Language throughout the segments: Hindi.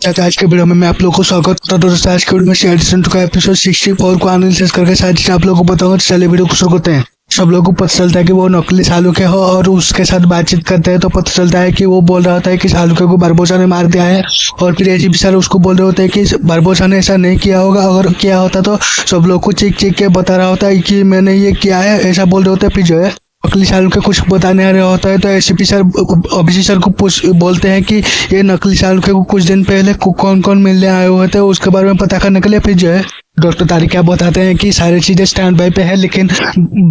चाचा आज के वीडियो में मैं आप लोगों को स्वागत करता हूं। दोस्तों आज के वीडियो में एडिशन का एपिसोड 64 को एनालिसिस करके सारी चीजें आप लोगों को बताऊंगा। चलिए वीडियो को शुरू करते हैं। सब लोगों को पता चलता है कि वो नकली सालुके हो और उसके साथ बातचीत करते हैं तो पता चलता है कि वो बोल रहा होता है कि सालुके को बारबोसा ने मार दिया है। और फिर एसीपी सर उसको बोल रहे होते हैं कि बारबोसा ने ऐसा नहीं किया होगा, अगर किया होता तो सब लोग को चीख चीख के बता रहा होता है कि मैंने ये किया है, ऐसा बोल रहे होते हैं। फिर जो है नकली सालुके कुछ बताने आ रहा होता है तो एसीपी सर अभिजीत सर को बोलते हैं कि ये नकली सालुके को कुछ दिन पहले कौन कौन मिलने आए हुए थे उसके बारे में पता करने के लिए। फिर जो है डॉक्टर तारिका बताते हैं कि सारी चीजें स्टैंड बाई पे है, लेकिन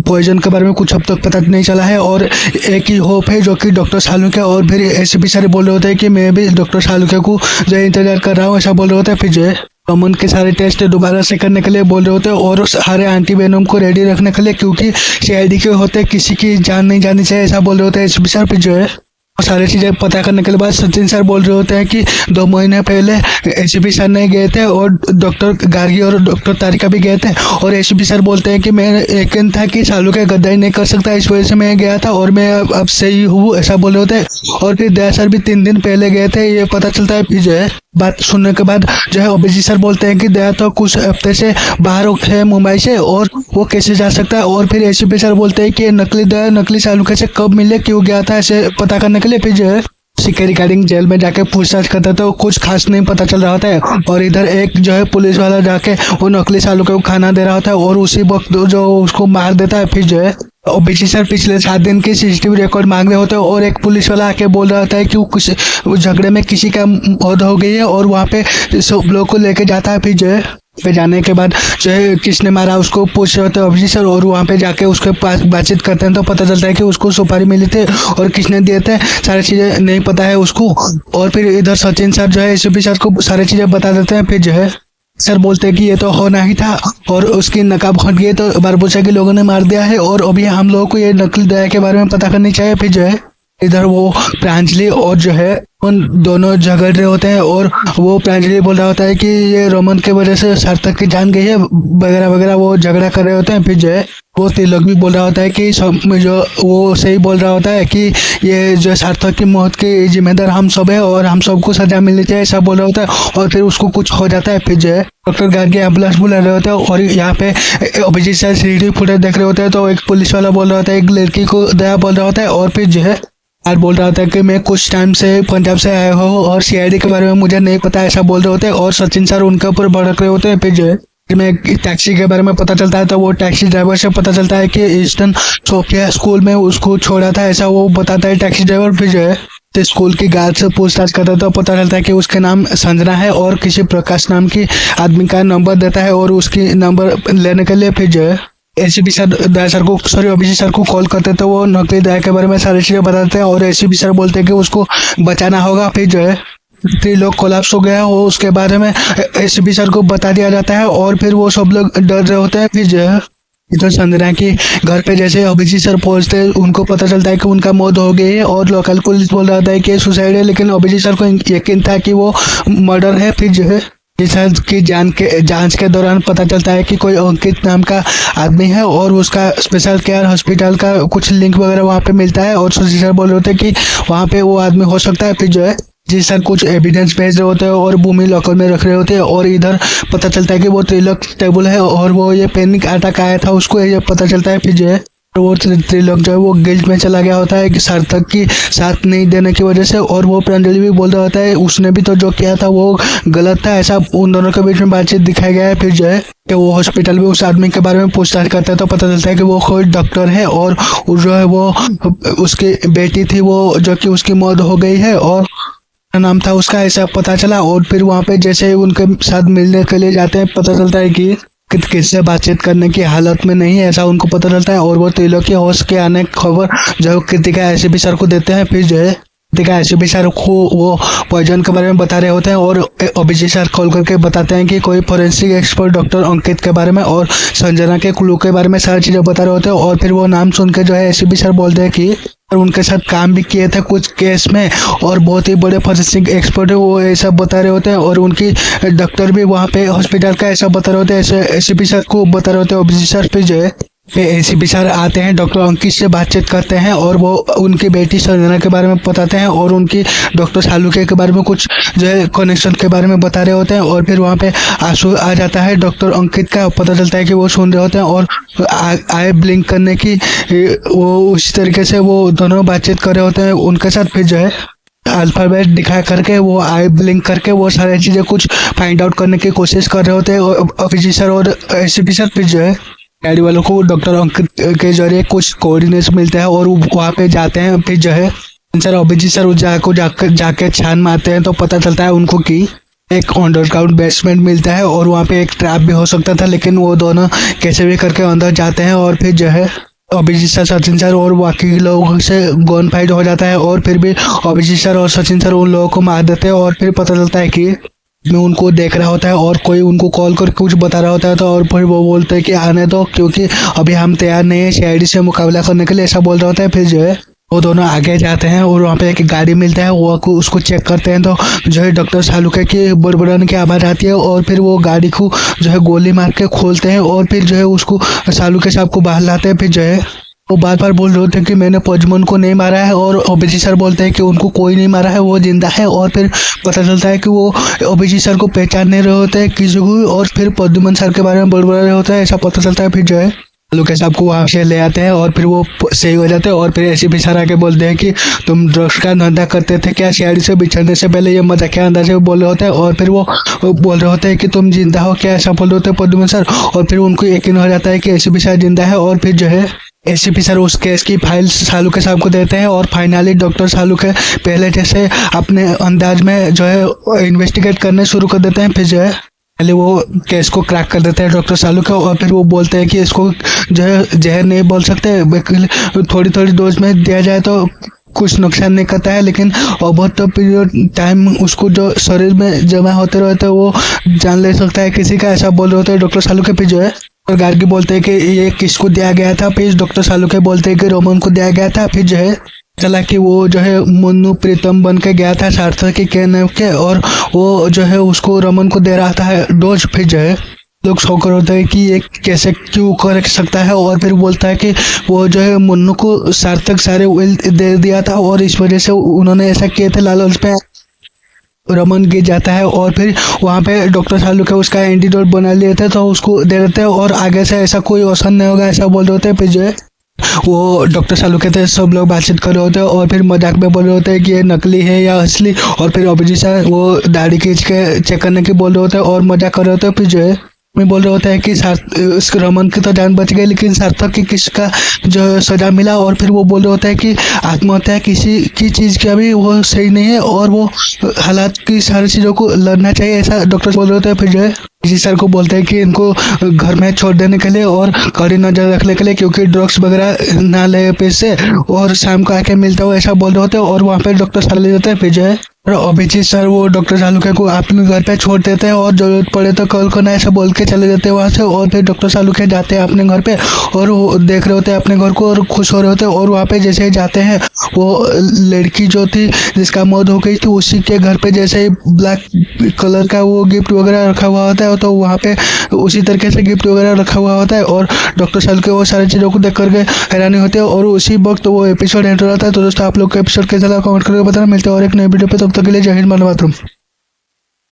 पॉइजन के बारे में कुछ अब तक पता नहीं चला है और एक ही होप है जो कि डॉक्टर सालुके। और फिर एसीपी सर बोल रहे होते हैं कि मैं भी डॉक्टर सालुके को जो इंतजार कर रहा हूँ, ऐसा बोल रहे होते हैं। फिर जो है रमन के सारे टेस्ट दोबारा से करने के लिए बोल रहे होते हैं और सारे एंटीवेनम को रेडी रखने के लिए, क्योंकि सीआईडी के होते किसी की जान नहीं जानी चाहिए, ऐसा बोल रहे होते हैं एसीपी सर। फिर जो है सारी चीजें पता करने के बाद सचिन सर बोल रहे होते हैं कि 2 महीने पहले एसीपी सर नहीं गए थे और डॉक्टर गार्गी और डॉक्टर तारिका भी गए थे। और एसीपी सर बोलते हैं कि मैं यकीन था कि सालुके गद्दारी नहीं कर सकता, इस वजह से मैं गया था और मैं अब सही हूँ, ऐसा बोल रहे होते हैं। और फिर दया सर भी 3 दिन पहले गए थे, ये पता चलता है। फिर जो है बात सुनने के बाद जो है अभिजीत सर बोलते हैं कि दया तो कुछ हफ्ते से बाहर है मुंबई से और वो कैसे जा सकता है। और फिर एसीपी सर बोलते हैं कि नकली दया नकली सालुके से कब मिले, क्यों गया था, ऐसे पता करने के लिए। फिर जो है सिक्योरिटी रिगार्डिंग जेल में जाके पूछताछ करता तो कुछ खास नहीं पता चल रहा होता है। और इधर एक जो है पुलिस वाला जाके वो नकली सालुके को खाना दे रहा होता है और उसी वक्त जो उसको मार देता है। फिर जो है अभिजीत सर पिछले 7 दिन की सीसीटीवी रिकॉर्ड मांग रहे होते हैं और एक पुलिस वाला आके बोल रहा होता है कि कुछ झगड़े में किसी का मौत हो गई है और वहाँ पे सब लोग को लेके जाता है। फिर जो है पे जाने के बाद जो है किसने मारा उसको पूछ रहे होते हैं अभिजीत सर और वहाँ पे जाके उसके पास बातचीत करते हैं तो पता चलता है कि उसको सुपारी मिली थी और किसने दिए थे, सारी चीजें नहीं पता है उसको। और फिर इधर सचिन सर जो है एसीपी सर को सारी चीजें बता देते हैं। फिर जो है सर बोलते हैं कि ये तो होना ही था और उसकी नकाब हट गई तो बारबोसा के लोगों ने मार दिया है और अभी हम लोगों को ये नकली दया के बारे में पता करनी चाहिए। फिर जो है इधर वो प्रांजलि और जो है उन दोनों झगड़ रहे होते हैं और वो प्रांजलि बोल रहा होता है कि ये रोमन के वजह से सार्थक की जान गई है वगैरह वगैरह, वो झगड़ा कर रहे होते हैं। फिर जो है वो तिलक भी बोल रहा होता है कि जो वो सही बोल रहा होता है कि ये जो सार्थक की मौत की जिम्मेदार हम सब है और हम सबको सजा मिलनी चाहिए, ऐसा बोल रहा होता है। और फिर उसको कुछ हो जाता है। फिर जो है डॉक्टर गार्गी एम्बुलेंस बुला रहे होते हैं और यहाँ पे अभिजीत सर सीसीटीवी फुटेज देख रहे होते हैं तो एक पुलिस वाला बोल रहा होता है, एक लड़की को दया बोल रहा होता है। और फिर जो है यार बोल रहा होता है कि मैं कुछ टाइम से पंजाब से आया हूँ और सीआईडी के बारे में मुझे नहीं पता, ऐसा बोल रहे होते हैं। और सचिन सर उनके ऊपर भड़क रहे होते हैं। फिर जो है में टैक्सी के बारे में पता चलता है तो वो टैक्सी ड्राइवर से पता चलता है कि ईस्टर्न सोफिया स्कूल में उसको छोड़ा था, ऐसा वो बताता है टैक्सी ड्राइवर। फिर जो है स्कूल की गार्ड से पूछताछ करता है तो पता चलता है कि उसके नाम संजना है और किसी प्रकाश नाम की आदमी का नंबर देता है और उसकी नंबर लेने के लिए फिर जो है एसीपी सर दया सर को अभिजीत सर को कॉल करते तो वो नकली दया के बारे में सारी चीजें बताते हैं और एसीपी सर बोलते हैं कि उसको बचाना होगा। फिर जो है त्रिलोक कोलैप्स हो गया हो उसके बारे में एसीपी सर को बता दिया जाता है और फिर वो सब लोग डर रहे होते हैं। फिर जो है इधर संजना की घर पे जैसे अभिजीत सर पहुंचते हैं उनको पता चलता है कि उनका मौत हो गई है और लोकल पुलिस बोल रहा था कि सुसाइड है, लेकिन अभिजीत सर को यकीन था कि वो मर्डर है। फिर जो है की जांच के दौरान पता चलता है कि कोई अंकित नाम का आदमी है और उसका स्पेशल केयर हॉस्पिटल का कुछ लिंक वगैरह वहाँ पे मिलता है और सुशील सर बोल रहे होते हैं कि वहाँ पे वो आदमी हो सकता है। फिर जो है जी सर कुछ एविडेंस भेज रहे होते हैं और भूमि लॉकर में रख रहे होते हैं और इधर पता चलता है कि वो त्रिलोक टेबल है और वो ये पैनिक अटैक आया था उसको ये पता चलता है। फिर जो है वो त्रिलोक जो है वो गिल्ट में चला गया होता है सार्थक की साथ नहीं देने की वजह से और वो प्रांजलि भी बोल रहा होता है उसने भी तो जो किया था वो गलत था, ऐसा उन दोनों के बीच में बातचीत दिखाया गया है। फिर जो है कि वो हॉस्पिटल में उस आदमी के बारे में पूछताछ करता है तो पता चलता है कि वो कोई डॉक्टर है और जो है वो उसकी बेटी थी वो जो कि उसकी मौत हो गई है और नाम था उसका, ऐसा पता चला। और फिर वहाँ पे जैसे उनके साथ मिलने के लिए जाते हैं पता चलता है कि किससे बातचीत करने की हालत में नहीं है, ऐसा उनको पता चलता है। और वो त्रिलोक के होश के आने की खबर जो कृतिका एसीपी सर को देते हैं। फिर जो है कृतिका एसीपी सर को वो पॉइजन के बारे में बता रहे होते हैं और अभिजीत सर कॉल करके बताते हैं कि कोई फोरेंसिक एक्सपर्ट डॉक्टर अंकित के बारे में और संजना के क्लू के बारे में सारी चीजें बता रहे होते हैं। और फिर वो नाम सुन के जो है एसीपी सर बोलते हैं कि उनके साथ काम भी किए थे कुछ केस में और बहुत ही बड़े फोरेंसिक एक्सपर्ट है, वो ऐसा बता रहे होते हैं। और उनकी डॉक्टर भी वहाँ पे हॉस्पिटल का ऐसा बता रहे होते हैं, ऐसे एसीपी सर को बता रहे होते हैं अभिजीत सर। फिर जो है पे एसीपी सर आते हैं, डॉक्टर अंकित से बातचीत करते हैं और वो उनकी बेटी संजना के बारे में बताते हैं और उनकी डॉक्टर शालुके के बारे में कुछ जो है कनेक्शन के बारे में बता रहे होते हैं। और फिर वहाँ पे आंसू आ जाता है डॉक्टर अंकित का, पता चलता है कि वो सुन रहे होते हैं और आए ब्लिंक करने की वो उसी तरीके से वो दोनों बातचीत कर रहे होते हैं उनके साथ। फिर जो है अल्फाबेट दिखा करके वो आई ब्लिंक करके वो सारी चीज़ें कुछ फाइंड आउट करने की कोशिश कर रहे होते हैं ऑफिसर सर और एसीपी सर। फिर जो है गाड़ी वालों को डॉक्टर अंकित के जरिए कुछ कोऑर्डिनेट्स मिलते हैं और वहाँ पे जाते हैं। फिर जो है सर अभिजीत सर उस जगह को जाके छान मारते हैं तो पता चलता है उनको कि एक अंडरग्राउंड बेसमेंट मिलता है और वहाँ पे एक ट्रैप भी हो सकता था, लेकिन वो दोनों कैसे भी करके अंदर जाते हैं। और फिर जो है अभिजीत सर, सचिन सर और बाकी लोगों से गन फाइट हो जाता है और फिर भी अभिजीत सर और सचिन सर उन लोगों को मार देते हैं। और फिर पता चलता है कि मैं उनको देख रहा होता है और कोई उनको कॉल करके कुछ बता रहा होता है तो और फिर वो बोलते हैं कि आने दो क्योंकि अभी हम तैयार नहीं है सीआईडी से मुकाबला करने के लिए, ऐसा बोल रहा होता है। फिर जो है वो दोनों आगे जाते हैं और वहाँ पे एक गाड़ी मिलता है, वो उसको चेक करते हैं तो जो है डॉक्टर शालुके की बड़बड़ाने की आवाज़ आती है और फिर वो गाड़ी को जो है गोली मार के खोलते हैं और फिर जो है उसको शालुके साहब को बाहर लाते हैं। फिर जो है वो बार बार बोल रहे होते हैं कि मैंने पजमन को नहीं मारा है और अभिजीत सर बोलते हैं कि उनको कोई नहीं मारा है, वो जिंदा है। और फिर पता चलता है कि वो अभिजीत सर को पहचान नहीं रहे होते हैं किसी को, और फिर पद्मन सर के बारे में बड़बड़ा रहे होता है, ऐसा पता चलता है। फिर जो है लुकेश साहब को वहाँ से ले आते हैं और फिर वो सही हो जाते हैं और फिर एसीपी सर आके बोलते हैं कि तुम ड्रग्स का धंधा करते थे क्या सीआईडी से बिछड़ने से पहले, ये मजाकिया अंदाज से बोल रहे होते हैं। और फिर वो बोल रहे होते हैं कि तुम जिंदा हो क्या, ऐसा बोल रहे होते हैं पद्मन सर। और फिर उनको यकीन हो जाता है कि एसीपी सर जिंदा है। और फिर जो है एसीपी सर उस केस की फाइल शालुके साहब को देते हैं और फाइनली डॉक्टर शालुके पहले जैसे अपने अंदाज में जो है इन्वेस्टिगेट करने शुरू कर देते हैं। फिर जो है पहले वो केस को क्रैक कर देते हैं डॉक्टर शालुके और फिर वो बोलते हैं कि इसको जो है जहर नहीं बोल सकते, थोड़ी थोड़ी डोज में दिया जाए तो कुछ नुकसान नहीं करता है, लेकिन ओवर द पीरियड टाइम उसको जो शरीर में जमा होते रहते हैं वो जान ले सकता है किसी का, ऐसा बोल रहे होते हैं डॉक्टर शालुके। फिर जो है और गार्गी बोलते हैं कि ये किसको दिया गया था, फिर डॉक्टर शालुके बोलते हैं कि रोमन को दिया गया था। फिर जो है चला कि वो जो है मुन्नू प्रीतम बन के गया था सार्थक के कहने के और वो जो है उसको रमन को दे रहा था डोज। फिर जो है लोग शौकर होते हैं कि ये कैसे क्यों कर सकता है और फिर बोलता है कि वो जो है मुन्नू को सार्थक सारे वेल्थ दे दिया था और इस वजह से उन्होंने ऐसा किया था, लालच पे रमन गिर जाता है। और फिर वहाँ पे डॉक्टर शालुके उसका एंटीडोट बना लिए थे तो उसको दे देते हैं और आगे से ऐसा कोई औसत नहीं होगा, ऐसा बोल रहे होते हैं। फिर जो है वो डॉक्टर शालुके थे सब लोग बातचीत कर रहे होते हैं और फिर मजाक में बोल रहे होते हैं कि ये नकली है या असली। और फिर अभिजीत सर वो दाढ़ी खींच के चेक करने की बोल रहे होते हैं और मजाक कर रहे होते हैं। फिर जो है मैं बोल रहे होता है कि रमन की तो जान बच गई लेकिन सार्थक की किसका जो सजा मिला। और फिर वो बोल रहे होता है कि आत्महत्या किसी की चीज़ का भी वो सही नहीं है और वो हालात की सारी चीज़ों को लड़ना चाहिए, ऐसा डॉक्टर बोल रहे होते हैं। फिर जो है किसी सर को बोलते हैं कि इनको घर में छोड़ देने के लिए और कड़ी नजर रखने के लिए क्योंकि ड्रग्स वगैरह ना ले पैसे और शाम को आके मिलता हो, ऐसा बोल रहे होते हैं। और वहाँ पे डॉक्टर सर ले जाते हैं। फिर जो है अभिजीत सर वो डॉक्टर शालुके को अपने घर पे छोड़ देते हैं और जरूरत पड़े तो कॉल करना ऐसा बोल के चले जाते हैं वहाँ से। और फिर डॉक्टर शालुके जाते हैं अपने घर पे और वो देख रहे होते हैं अपने घर को और खुश हो रहे होते हैं। और वहाँ पे जैसे ही जाते हैं वो लड़की जो थी जिसका मौत हो गई थी उसी के घर पे जैसे ही ब्लैक कलर का वो गिफ्ट वगैरह रखा हुआ होता है तो वहाँ पे उसी तरीके से गिफ्ट वगैरह रखा हुआ होता है और डॉक्टर शालुके वो सारी चीज़ों को देख करके हैरानी होती है और उसी वक्त वो एपिसोड एंड हो जाता है। तो दोस्तों आप लोग को एपिसोड कैसा लगा कमेंट करके बताना। मिलते हैं और एक नए वीडियो पे, तब तक के लिए जय हिंद, वंदे मातरम।